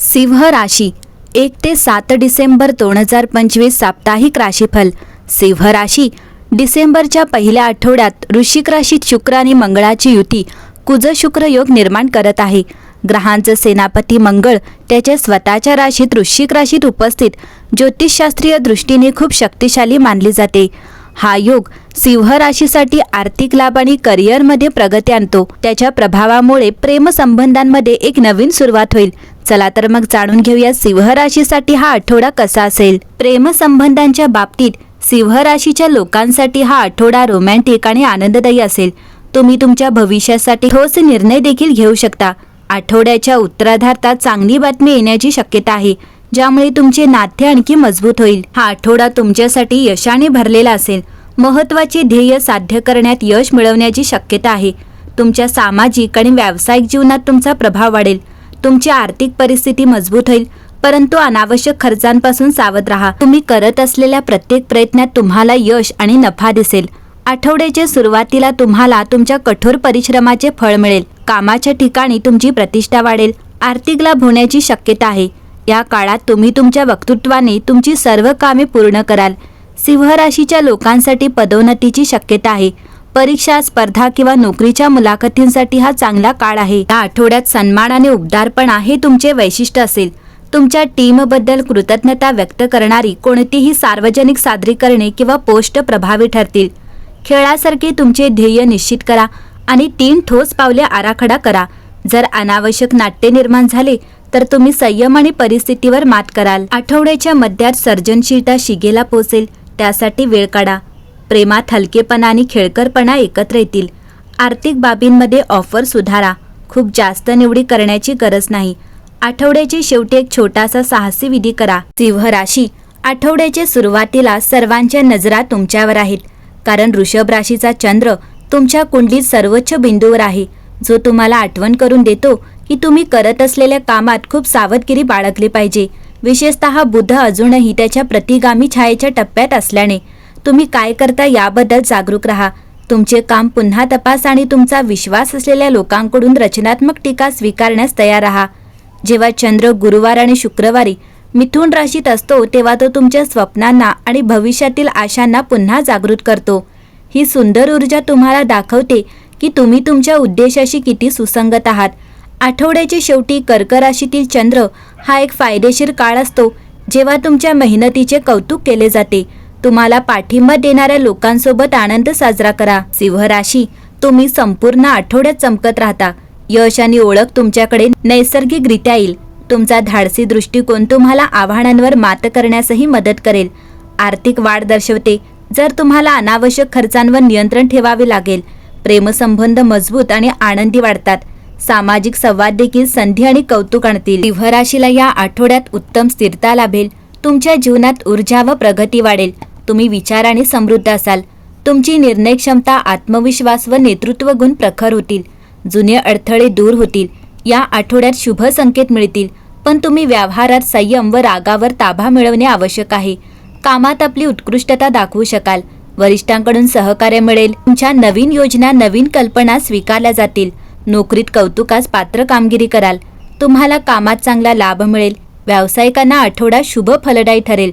सिंह राशी 1 ते 7 डिसेंबर 2025 साप्ताहिक राशीफल। सिंह राशी डिसेंबरच्या पहिल्या आठवड्यात वृश्चिक राशीत शुक्र आणि मंगळाची युती कुज शुक्र योग निर्माण करत आहे। ग्रहांचे सेनापती मंगळ त्याच्या स्वतःच्या राशीत वृश्चिक राशीत उपस्थित ज्योतिषशास्त्रीय दृष्टीने खूप शक्तिशाली मानली जाते। हा योग सिंह राशीसाठी आर्थिक लाभ आणि करिअरमध्ये प्रगती आणतो। त्याच्या प्रभावामुळे प्रेम संबंधांमध्ये एक नवीन सुरुवात होईल। चला तर मग जाणून घेऊया सिंह राशीसाठी हा आठवडा कसा असेल। प्रेम संबंधांच्या बाबतीत सिंह राशीच्या लोकांसाठी हा आठवडा रोमॅन्टिक आणि आनंददायी असेल। तुम्ही तुमच्या भविष्यासाठी ठोस निर्णय देखील घेऊ शकता। आठवड्याच्या उत्तरार्धात चांगली बातमी येण्याची शक्यता आहे, ज्यामुळे तुमचे नाते आणखी मजबूत होईल। हा आठवडा तुमच्यासाठी यशाने भरलेला असेल। महत्त्वाचे ध्येय साध्य करण्यात यश मिळवण्याची शक्यता आहे। तुमच्या सामाजिक आणि व्यावसायिक जीवनात तुमचा प्रभाव वाढेल। तुमची आर्थिक परिस्थिती मजबूत होईल, परंतु अनावश्यक खर्चांपासून सावध राहा। तुम्ही करत असलेल्या प्रत्येक प्रयत्नात तुम्हाला यश आणि नफा दिसेल। आठवड्याच्या सुरुवातीला तुम्हाला तुमच्या कठोर परिश्रमाचे फळ मिळेल। कामाच्या ठिकाणी तुमची प्रतिष्ठा वाढेल। आर्थिक लाभ होण्याची शक्यता आहे। या काळात तुम्ही तुमच्या वक्तृत्वाने तुमची सर्व कामे पूर्ण कराल। सिंह राशीच्या लोकांसाठी पदोन्नतीची शक्यता आहे। परीक्षा, स्पर्धा किंवा नोकरीच्या मुलाखतींसाठी हा चांगला काळ आहे। या आठवड्यात सन्मान आणि उबदारपणा हे तुमचे वैशिष्ट्य असेल। तुमच्या टीमबद्दल कृतज्ञता व्यक्त करणारी कोणतीही सार्वजनिक सादरीकरणे किंवा पोस्ट प्रभावी ठरतील। खेळासारखे तुमचे ध्येय निश्चित करा आणि 3 ठोस पावले आराखडा करा। जर अनावश्यक नाट्य निर्माण झाले तर तुम्ही संयम आणि परिस्थितीवर मात कराल। आठवड्याच्या मध्यात सर्जनशीलता शिगेला पोहोचेल, त्यासाठी वेळ काढा। प्रेमात हलकेपणा आणि खेळकरपणा एकत्र येतील। आर्थिक बाबींमध्ये ऑफर सुधारा। खूप जास्त निवडी करण्याची गरज नाही। आठवड्याच्या शेवटी एक छोटासा साहसी विधी करा। सिंह राशी आठवड्याच्या सुरुवातीला सर्वांच्या नजरा तुमच्यावर आहेत, कारण वृषभ राशीचा चंद्र तुमच्या कुंडलीत सर्वोच्च बिंदूवर आहे, जो तुम्हाला आठवण करून देतो की तुम्ही करत असलेल्या कामात खूप सावधगिरी बाळगली पाहिजे। विशेषतः बुध अजूनही त्याच्या प्रतिगामी छायेच्या टप्प्यात असल्याने तुम्ही काय करता याबद्दल जागरूक राहा। तुमचे काम पुन्हा तपासा आणि तुमचा विश्वास असलेल्या लोकांकडून रचनात्मक टीका स्वीकारण्यास तयार राहा। जेव्हा चंद्र गुरुवार आणि शुक्रवारी मिथुन राशीत असतो, तेव्हा तो तुमच्या स्वप्नांना आणि भविष्यातील आशांना पुन्हा जागृत करतो। ही सुंदर ऊर्जा तुम्हाला दाखवते की तुम्ही तुमच्या उद्देशाशी किती सुसंगत आहात। आठवड्याच्या शेवटी कर्क राशीतील चंद्र हा एक फायदेशीर काळ असतो, जेव्हा तुमच्या मेहनतीचे कौतुक केले जाते। तुम्हाला पाठिंबा देणाऱ्या लोकांसोबत आनंद साजरा करा। सिंह राशी तुम्ही संपूर्ण आठवड्यात चमकत राहता। यश आणि ओळख तुमच्याकडे नैसर्गिकरित्या येईल। तुमचा धाडसी दृष्टिकोन तुम्हाला आव्हानांवर मात करण्यासही मदत करेल। आर्थिक वाढ दर्शवते। जर तुम्हाला अनावश्यक खर्चांवर नियंत्रण ठेवावे लागेल। प्रेमसंबंध मजबूत आणि आनंदी वाढतात। सामाजिक संवाद देखील संधी आणि कौतुक आणतील। सिंह राशीला या आठवड्यात उत्तम स्थिरता लाभेल। तुमच्या जीवनात ऊर्जा व प्रगती वाढेल। तुम्ही विचाराने समृद्ध असाल। तुमची निर्णय क्षमता, आत्मविश्वास व नेतृत्व गुण प्रखर होतील। जुने अडथळे दूर होतील। या आठवड्यात शुभ संकेत मिळतील, पण तुम्ही व्यवहारात संयम व रागावर ताबा मिळवणे आवश्यक आहे। कामात आपली उत्कृष्टता दाखवू शकाल। वरिष्ठांकडून सहकार्य मिळेल। तुमच्या नवीन योजना, नवीन कल्पना स्वीकारल्या जातील। नोकरीत कौतुकास पात्र कामगिरी कराल। तुम्हाला कामात चांगला लाभ मिळेल। व्यावसायिकांना आठवडा शुभ फलदायी ठरेल।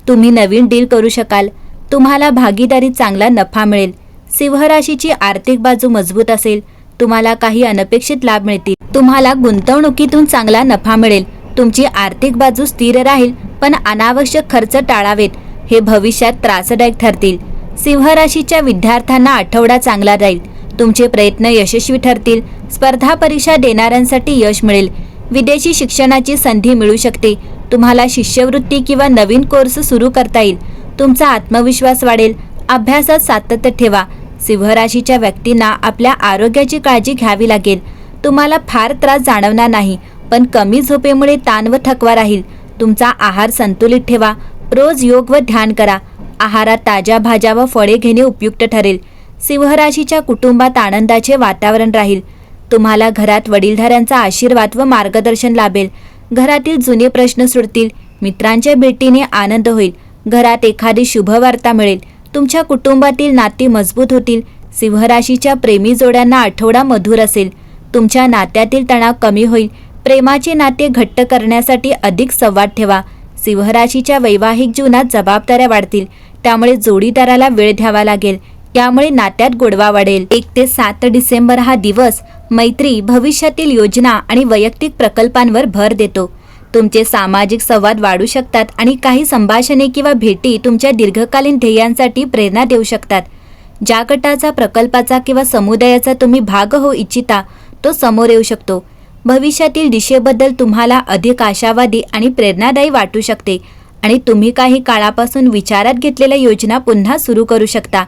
तुम्ही नवीन डील करू शकाल। तुम्हाला भागीदारीत चांगला नफा मिळेल। सिंह राशीची आर्थिक बाजू मजबूत असेल। तुम्हाला काही अनपेक्षित लाभ मिळतील। तुम्हाला गुंतवणुकीतून चांगला नफा मिळेल। तुमची आर्थिक बाजू स्थिर राहील, पण अनावश्यक खर्च टाळावेत, हे भविष्यात त्रासदायक ठरतील। सिंह राशीच्या विद्यार्थ्यांना आठवडा चांगला राहील। तुमचे प्रयत्न यशस्वी ठरतील। स्पर्धा परीक्षा देणाऱ्यांसाठी यश मिळेल। विदेशी शिक्षणाची संधी मिळू शकते। तुम्हाला शिष्यवृत्ती किंवा नवीन कोर्स सुरू करता येईल। तुमचा आत्मविश्वास वाढेल। अभ्यासात सातत्य ठेवा। सिंह राशीच्या व्यक्तींना आपल्या आरोग्याची काळजी घ्यावी लागेल। तुम्हाला फार त्रास जाणवणार नाही, पण कमी झोपेमुळे ताण व थकवा राहील। तुमचा आहार संतुलित ठेवा। रोज योग व ध्यान करा। आहारात ताज्या भाज्या व फळे घेणे उपयुक्त ठरेल। सिंह राशीच्या कुटुंबात आनंदाचे वातावरण राहील। तुम्हाला घरात वडीलधाऱ्यांचा आशीर्वाद व मार्गदर्शन लाभेल। घरातील जुने प्रश्न सुटतील। मित्रांच्या भेटीने आनंद होईल। घरात एखादी शुभ वार्ता मिळेल। तुमच्या कुटुंबातील नाती मजबूत होतील। सिंह राशीच्या प्रेमी जोड्यांना आठवडा मधुर असेल। तुमच्या नात्यातील तणाव कमी होईल। प्रेमाचे नाते घट्ट करण्यासाठी अधिक संवाद ठेवा. सिंहराशीच्या वैवाहिक जीवनात जबाबदाऱ्या वाढतील, त्यामुळे जोडीदाराला वेळ द्यावा लागेल. यामुळे नात्यात गोडवा वाढेल. 1 ते 7 डिसेंबर हा दिवस मैत्री, भविष्यातील योजना आणि वैयक्तिक प्रकल्पांवर भर देतो. तुमचे सामाजिक संवाद वाढू शकतात आणि काही संभाषणे किंवा भेटी तुमच्या दीर्घकालीन ध्येयांसाठी प्रेरणा देऊ शकतात. ज्या गटाचा, प्रकल्पाचा किंवा समुदायाचा तुम्ही भाग होऊ इच्छिता तो समोर येऊ शकतो. भविष्यातील दिशेबद्दल तुम्हाला अधिक आशावादी आणि प्रेरणादायी वाटू शकते आणि तुम्ही काही काळापासून विचारात घेतलेल्या योजना पुन्हा सुरू करू शकता.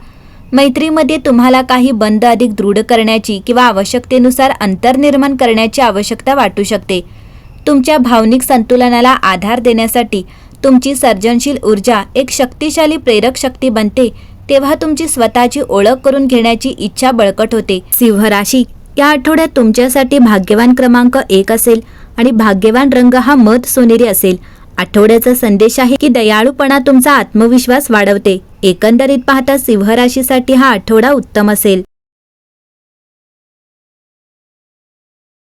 मैत्रीमध्ये तुम्हाला काही बंध अधिक दृढ करण्याची किंवा आवश्यकतेनुसार अंतर निर्माण करण्याची आवश्यकता वाटू शकते. तुमच्या भावनिक संतुलनाला आधार देण्यासाठी तुमची सर्जनशील ऊर्जा एक शक्तिशाली प्रेरक शक्ती बनते, तेव्हा तुमची स्वतःची ओळख करून घेण्याची इच्छा बळकट होते. सिंह राशी या आठवड्यात तुमच्यासाठी भाग्यवान क्रमांक 1 असेल आणि भाग्यवान रंग हा मध सोनेरी असेल. आठवड्याचा संदेश आहे की दयाळूपणा तुमचा आत्मविश्वास वाढवते. एकंदरीत पाहता सिंह राशीसाठी हा आठवडा उत्तम असेल.